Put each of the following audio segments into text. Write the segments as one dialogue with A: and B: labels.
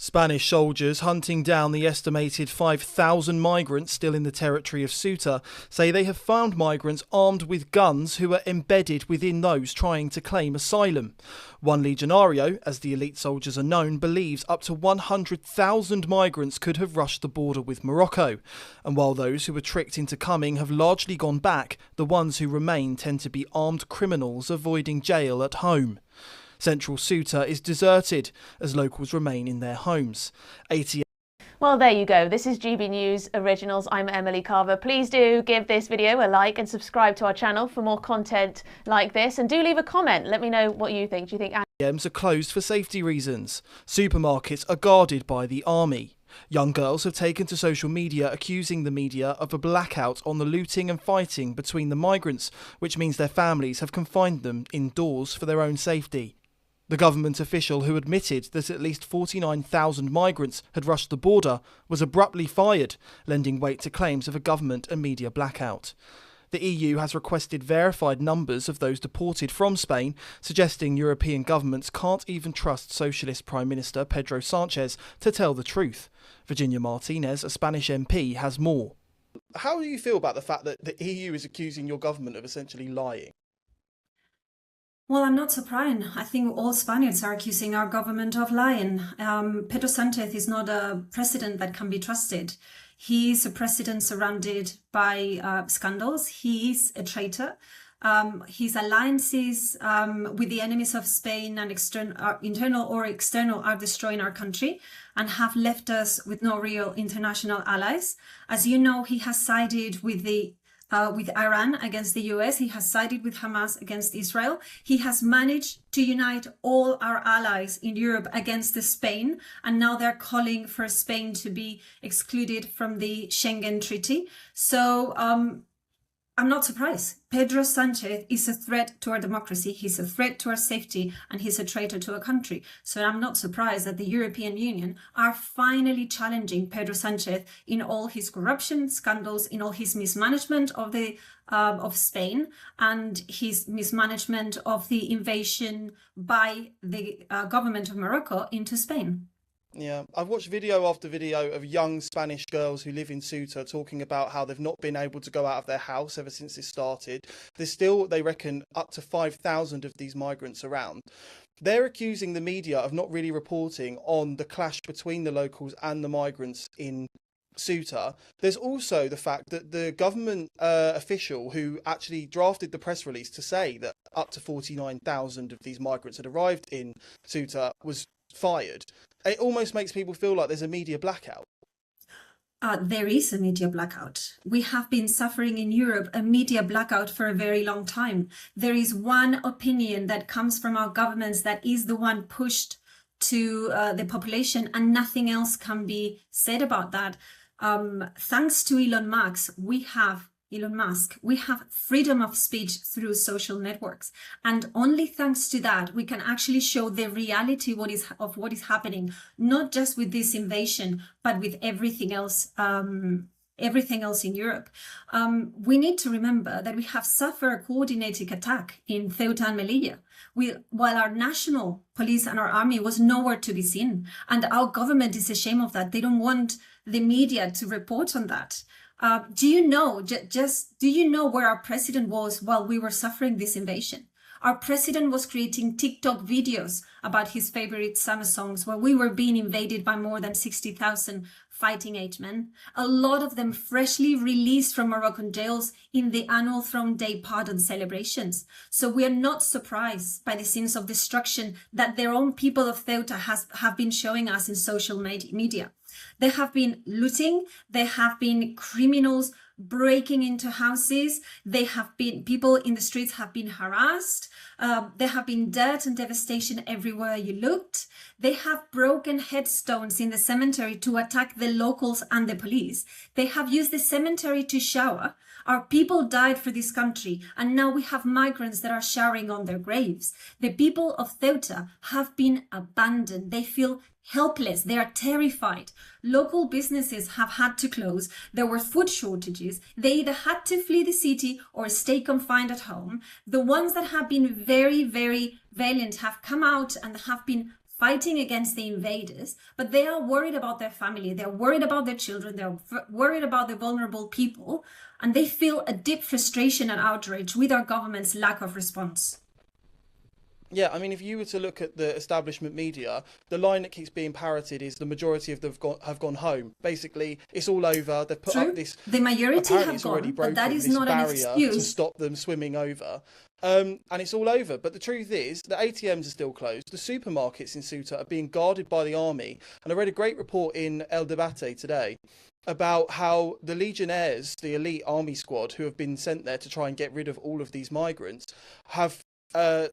A: Spanish soldiers hunting down the estimated 5,000 migrants still in the territory of Ceuta say they have found migrants armed with guns who are embedded within those trying to claim asylum. One legionario, as the elite soldiers are known, believes up to 100,000 migrants could have rushed the border with Morocco. And while those who were tricked into coming have largely gone back, the ones who remain tend to be armed criminals avoiding jail at home. Central Ceuta is deserted as locals remain in their homes.
B: Well, there you go. This is GB News Originals. I'm Emily Carver. Please do give this video a like and subscribe to our channel for more content like this. And do leave a comment. Let me know what you think. Do you think
A: ATMs are closed for safety reasons? Supermarkets are guarded by the army. Young girls have taken to social media accusing the media of a blackout on the looting and fighting between the migrants, which means their families have confined them indoors for their own safety. The government official who admitted that at least 49,000 migrants had rushed the border was abruptly fired, lending weight to claims of a government and media blackout. The EU has requested verified numbers of those deported from Spain, suggesting European governments can't even trust Socialist Prime Minister Pedro Sánchez to tell the truth. Virginia Martinez, a Spanish MP, has more. How do you feel about the fact that the EU is accusing your government of essentially lying?
C: Well, I'm not surprised. I think all Spaniards are accusing our government of lying. Pedro Sánchez is not a president that can be trusted. He is a president surrounded by scandals. He is a traitor. His alliances with the enemies of Spain and internal or external are destroying our country and have left us with no real international allies. As you know, he has sided with Iran against the US. He has sided with Hamas against Israel. He has managed to unite all our allies in Europe against Spain. And now they're calling for Spain to be excluded from the Schengen Treaty. So I'm not surprised. Pedro Sánchez is a threat to our democracy, he's a threat to our safety, and he's a traitor to our country. So I'm not surprised that the European Union are finally challenging Pedro Sánchez in all his corruption scandals, in all his mismanagement of Spain, and his mismanagement of the invasion by the government of Morocco into Spain.
A: Yeah, I've watched video after video of young Spanish girls who live in Ceuta talking about how they've not been able to go out of their house ever since this started. There's still, they reckon, up to 5,000 of these migrants around. They're accusing the media of not really reporting on the clash between the locals and the migrants in Ceuta. There's also the fact that the government official who actually drafted the press release to say that up to 49,000 of these migrants had arrived in Ceuta was fired. It almost makes people feel like there's a media blackout.
C: There is a media blackout. We have been suffering in Europe a media blackout for a very long time. There is one opinion that comes from our governments that is the one pushed to the population, and nothing else can be said about that. Thanks to Elon Musk, we have freedom of speech through social networks. And only thanks to that, we can actually show the reality of what is happening, not just with this invasion, but with everything else in Europe. We need to remember that we have suffered a coordinated attack in Ceuta and Melilla, while our national police and our army was nowhere to be seen. And our government is ashamed of that. They don't want the media to report on that. Do you know where our president was while we were suffering this invasion? Our president was creating TikTok videos about his favorite summer songs while we were being invaded by more than 60,000 fighting age men, a lot of them freshly released from Moroccan jails in the annual Throne Day pardon celebrations. So we are not surprised by the scenes of destruction that their own people of Ceuta have been showing us in social media. There have been looting, there have been criminals breaking into houses, people in the streets have been harassed, there have been dirt and devastation everywhere you looked. They have broken headstones in the cemetery to attack the locals and the police. They have used the cemetery to shower. Our people died for this country, and now we have migrants that are showering on their graves. The people of Ceuta have been abandoned. They feel helpless. They are terrified. Local businesses have had to close. There were food shortages. They either had to flee the city or stay confined at home. The ones that have been very, very valiant have come out and have been fighting against the invaders, but they are worried about their family, they're worried about their children, they're worried about the vulnerable people, and they feel a deep frustration and outrage with our government's lack of response.
A: Yeah, I mean, if you were to look at the establishment media, the line that keeps being parroted is the majority of them have gone home. Basically, it's all over. They've put up this.
C: The majority
A: apparently
C: have
A: it's already
C: gone,
A: broken,
C: but that is
A: this
C: not an
A: barrier
C: excuse
A: to stop them swimming over. And it's all over. But the truth is, the ATMs are still closed. The supermarkets in Ceuta are being guarded by the army. And I read a great report in El Debate today about how the Legionnaires, the elite army squad who have been sent there to try and get rid of all of these migrants, have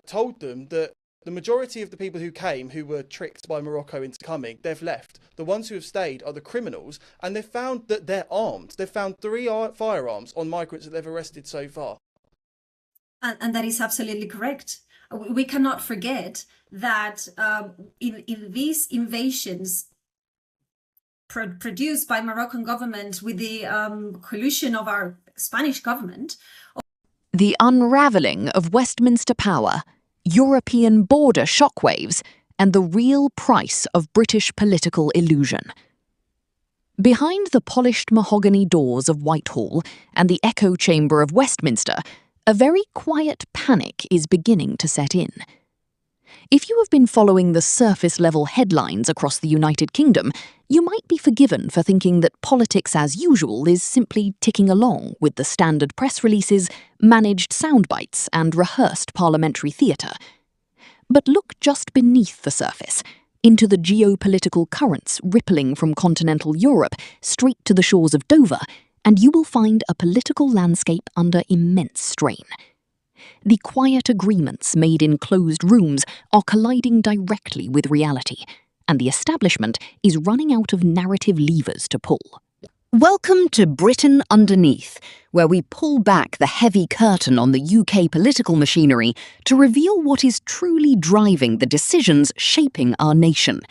A: told them that the majority of the people who came, who were tricked by Morocco into coming, they've left. The ones who have stayed are the criminals, and they've found that they're armed. They've found 3 firearms on migrants that they've arrested so far.
C: And that is absolutely correct. We cannot forget that in these invasions produced by Moroccan government with the collusion of our Spanish government.
D: The unravelling of Westminster power, European border shockwaves, and the real price of British political illusion. Behind the polished mahogany doors of Whitehall and the echo chamber of Westminster, a very quiet panic is beginning to set in. If you have been following the surface-level headlines across the United Kingdom, you might be forgiven for thinking that politics as usual is simply ticking along with the standard press releases, managed soundbites, and rehearsed parliamentary theatre. But look just beneath the surface, into the geopolitical currents rippling from continental Europe straight to the shores of Dover, and you will find a political landscape under immense strain. The quiet agreements made in closed rooms are colliding directly with reality, and the establishment is running out of narrative levers to pull. Welcome to Britain Underneath, where we pull back the heavy curtain on the UK political machinery to reveal what is truly driving the decisions shaping our nation.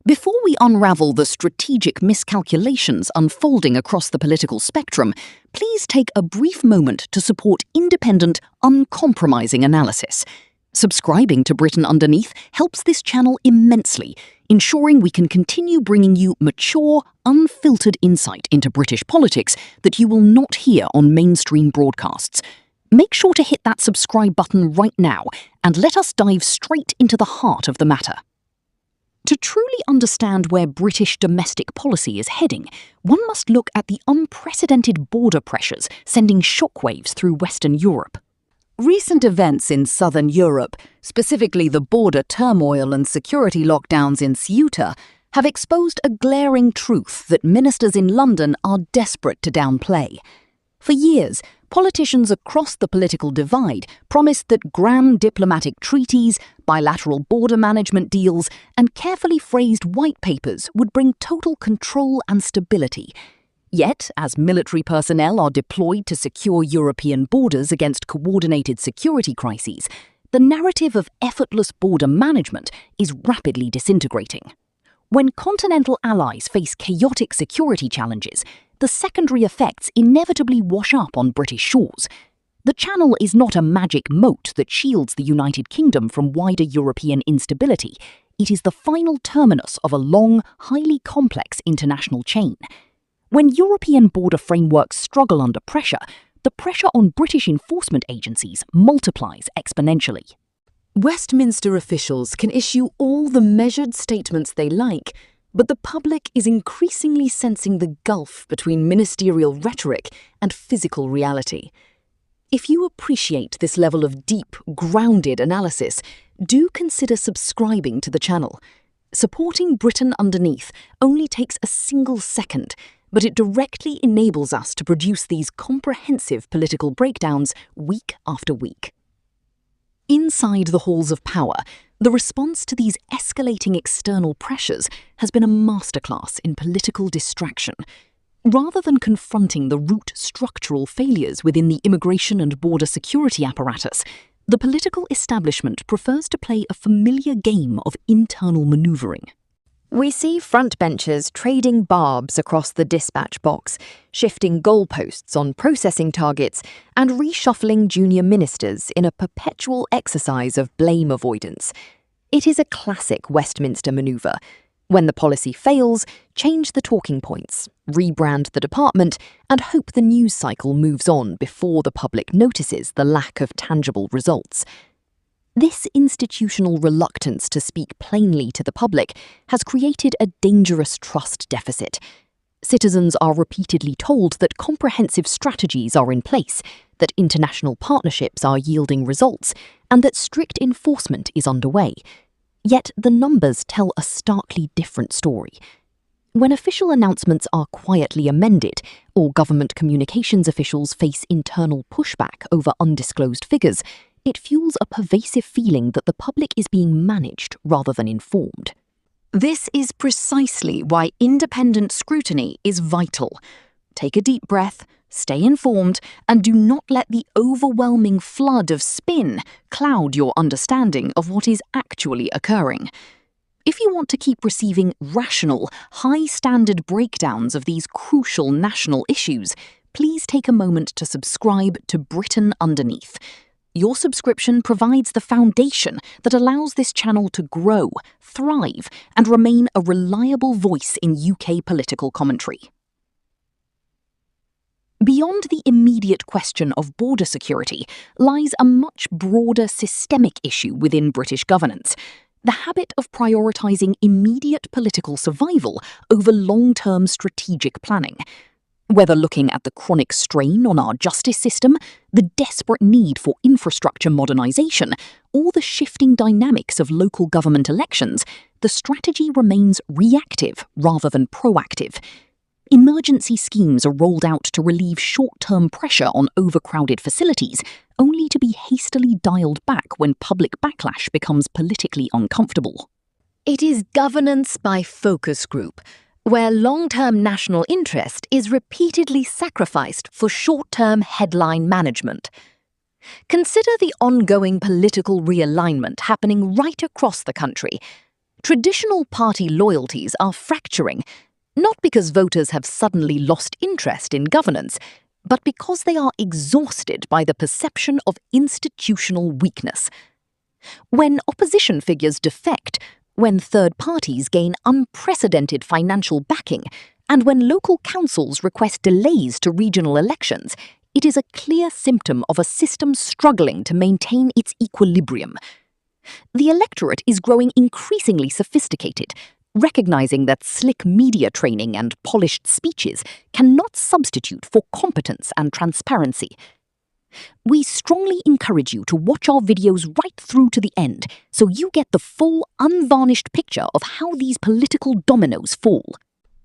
D: Before we unravel the strategic miscalculations unfolding across the political spectrum, please take a brief moment to support independent, uncompromising analysis. Subscribing to Britain Underneath helps this channel immensely, ensuring we can continue bringing you mature, unfiltered insight into British politics that you will not hear on mainstream broadcasts. Make sure to hit that subscribe button right now, and let us dive straight into the heart of the matter. To truly understand where British domestic policy is heading, one must look at the unprecedented border pressures sending shockwaves through Western Europe. Recent events in southern Europe, specifically the border turmoil and security lockdowns in Ceuta, have exposed a glaring truth that ministers in London are desperate to downplay. For years, politicians across the political divide promised that grand diplomatic treaties, bilateral border management deals, and carefully phrased white papers would bring total control and stability. Yet, as military personnel are deployed to secure European borders against coordinated security crises, the narrative of effortless border management is rapidly disintegrating. When continental allies face chaotic security challenges, the secondary effects inevitably wash up on British shores. The Channel is not a magic moat that shields the United Kingdom from wider European instability. It is the final terminus of a long, highly complex international chain. When European border frameworks struggle under pressure, the pressure on British enforcement agencies multiplies exponentially. Westminster officials can issue all the measured statements they like, but the public is increasingly sensing the gulf between ministerial rhetoric and physical reality. If you appreciate this level of deep, grounded analysis, do consider subscribing to the channel. Supporting Britain Underneath only takes a single second, but it directly enables us to produce these comprehensive political breakdowns week after week. Inside the halls of power, the response to these escalating external pressures has been a masterclass in political distraction. Rather than confronting the root structural failures within the immigration and border security apparatus, the political establishment prefers to play a familiar game of internal manoeuvring. We see frontbenchers trading barbs across the dispatch box, shifting goalposts on processing targets, and reshuffling junior ministers in a perpetual exercise of blame avoidance. It is a classic Westminster manoeuvre. When the policy fails, change the talking points, rebrand the department, and hope the news cycle moves on before the public notices the lack of tangible results. This institutional reluctance to speak plainly to the public has created a dangerous trust deficit. Citizens are repeatedly told that comprehensive strategies are in place, that international partnerships are yielding results, and that strict enforcement is underway. Yet the numbers tell a starkly different story. When official announcements are quietly amended, or government communications officials face internal pushback over undisclosed figures, it fuels a pervasive feeling that the public is being managed rather than informed. This is precisely why independent scrutiny is vital. Take a deep breath, stay informed, and do not let the overwhelming flood of spin cloud your understanding of what is actually occurring. If you want to keep receiving rational, high-standard breakdowns of these crucial national issues, please take a moment to subscribe to Britain Underneath. Your subscription provides the foundation that allows this channel to grow, thrive, and remain a reliable voice in UK political commentary. Beyond the immediate question of border security lies a much broader systemic issue within British governance: the habit of prioritising immediate political survival over long-term strategic planning. Whether looking at the chronic strain on our justice system, the desperate need for infrastructure modernisation, or the shifting dynamics of local government elections, the strategy remains reactive rather than proactive. Emergency schemes are rolled out to relieve short-term pressure on overcrowded facilities, only to be hastily dialed back when public backlash becomes politically uncomfortable. It is governance by focus group, where long-term national interest is repeatedly sacrificed for short-term headline management. Consider the ongoing political realignment happening right across the country. Traditional party loyalties are fracturing, not because voters have suddenly lost interest in governance, but because they are exhausted by the perception of institutional weakness. When opposition figures defect, when third parties gain unprecedented financial backing, and when local councils request delays to regional elections, it is a clear symptom of a system struggling to maintain its equilibrium. The electorate is growing increasingly sophisticated, recognizing that slick media training and polished speeches cannot substitute for competence and transparency. We strongly encourage you to watch our videos right through to the end so you get the full, unvarnished picture of how these political dominoes fall.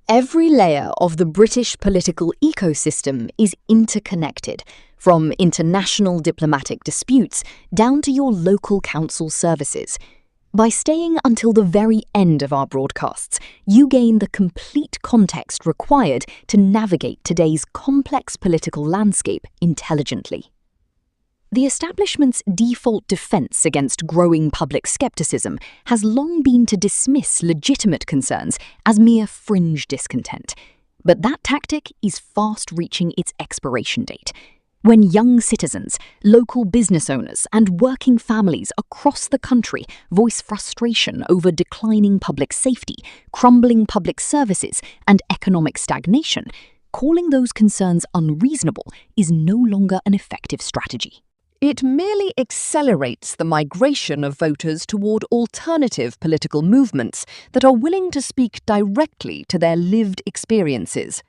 D: Every layer of the British political ecosystem is interconnected, from international diplomatic disputes down to your local council services. By staying until the very end of our broadcasts, you gain the complete context required to navigate today's complex political landscape intelligently. The establishment's default defence against growing public scepticism has long been to dismiss legitimate concerns as mere fringe discontent. But that tactic is fast reaching its expiration date. When young citizens, local business owners, and working families across the country voice frustration over declining public safety, crumbling public services, and economic stagnation, calling those concerns unreasonable is no longer an effective strategy. It merely accelerates the migration of voters toward alternative political movements that are willing to speak directly to their lived experiences.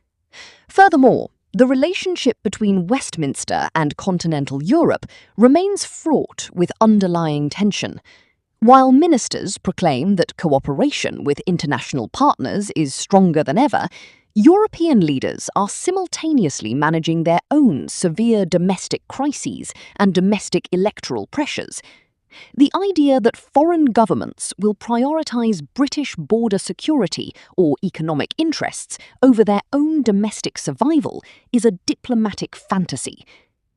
D: Furthermore, the relationship between Westminster and continental Europe remains fraught with underlying tension. While ministers proclaim that cooperation with international partners is stronger than ever, European leaders are simultaneously managing their own severe domestic crises and domestic electoral pressures. The idea that foreign governments will prioritise British border security or economic interests over their own domestic survival is a diplomatic fantasy.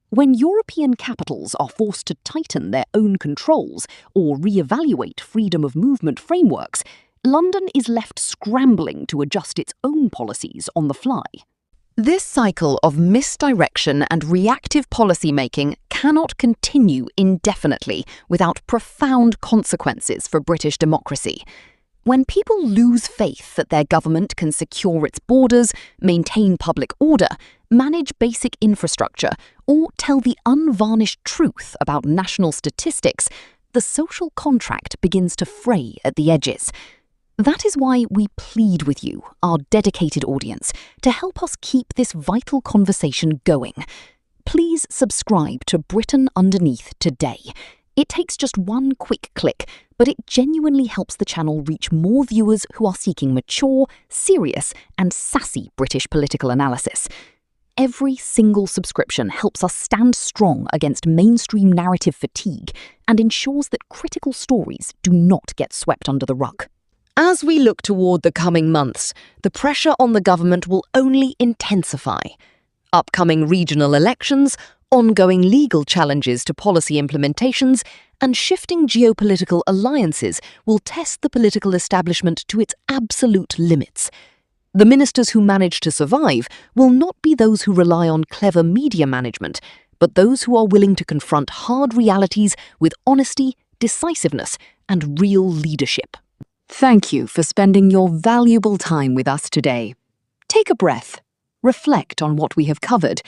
D: When European capitals are forced to tighten their own controls or re-evaluate freedom of movement frameworks, London is left scrambling to adjust its own policies on the fly. This cycle of misdirection and reactive policymaking cannot continue indefinitely without profound consequences for British democracy. When people lose faith that their government can secure its borders, maintain public order, manage basic infrastructure, or tell the unvarnished truth about national statistics, the social contract begins to fray at the edges. That is why we plead with you, our dedicated audience, to help us keep this vital conversation going. Please subscribe to Britain Underneath today. It takes just one quick click, but it genuinely helps the channel reach more viewers who are seeking mature, serious, and sassy British political analysis. Every single subscription helps us stand strong against mainstream narrative fatigue and ensures that critical stories do not get swept under the rug. As we look toward the coming months, the pressure on the government will only intensify. Upcoming regional elections, ongoing legal challenges to policy implementations, and shifting geopolitical alliances will test the political establishment to its absolute limits. The ministers who manage to survive will not be those who rely on clever media management, but those who are willing to confront hard realities with honesty, decisiveness, and real leadership. Thank you for spending your valuable time with us today. Take a breath, reflect on what we have covered,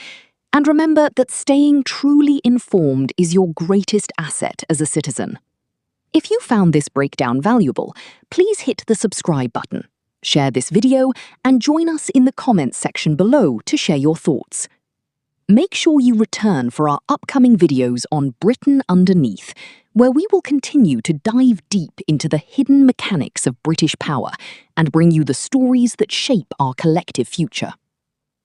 D: and remember that staying truly informed is your greatest asset as a citizen. If you found this breakdown valuable, please hit the subscribe button, share this video, and join us in the comments section below to share your thoughts. Make sure you return for our upcoming videos on Britain Underneath, where we will continue to dive deep into the hidden mechanics of British power and bring you the stories that shape our collective future.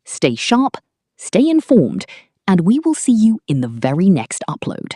D: Stay sharp, stay informed, and we will see you in the very next upload.